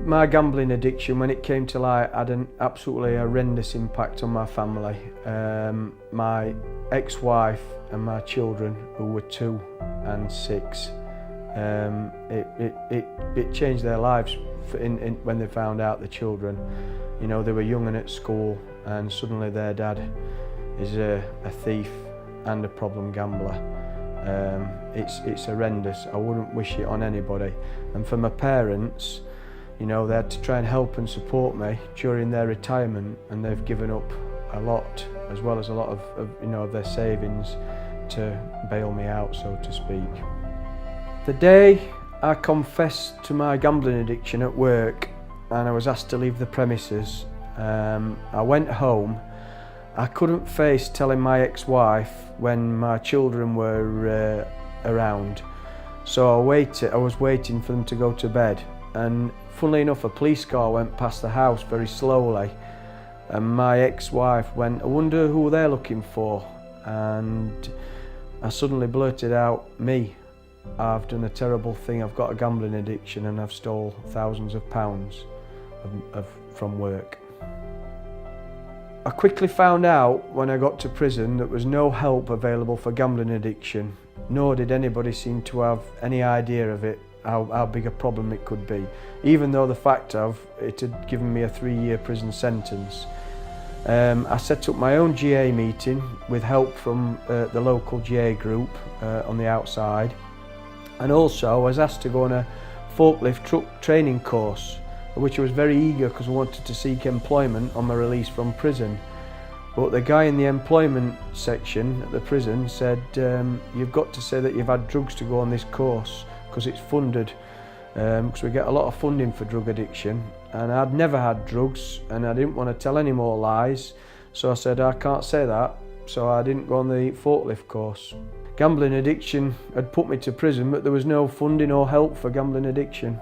My gambling addiction, when it came to light, had an absolutely horrendous impact on my family. My ex-wife and my children, who were 2 and 6, it changed their lives when they found out, the children. You know, they were young and at school, and suddenly their dad is a thief and a problem gambler. It's horrendous. I wouldn't wish it on anybody. And for my parents, you know, they had to try and help and support me during their retirement, and they've given up a lot, as well as a lot of you know, their savings to bail me out, so to speak. The day I confessed to my gambling addiction at work and I was asked to leave the premises, I went home. I couldn't face telling my ex-wife when my children were around, so I was waiting for them to go to bed, and funnily enough a police car went past the house very slowly, and my ex-wife went, "I wonder who they're looking for," and I suddenly blurted out, "Me. I've done a terrible thing. I've got a gambling addiction and I've stole thousands of pounds from work." I quickly found out when I got to prison that there was no help available for gambling addiction, nor did anybody seem to have any idea of it, how big a problem it could be, even though the fact of it had given me a 3-year prison sentence. I set up my own GA meeting with help from the local GA group on the outside, and also I was asked to go on a forklift truck training course, which I was very eager because I wanted to seek employment on my release from prison. But the guy in the employment section at the prison said, "You've got to say that you've had drugs to go on this course, because it's funded, because we get a lot of funding for drug addiction." And I'd never had drugs and I didn't want to tell any more lies, so I said, "I can't say that," so I didn't go on the forklift course. Gambling addiction had put me to prison, but there was no funding or help for gambling addiction.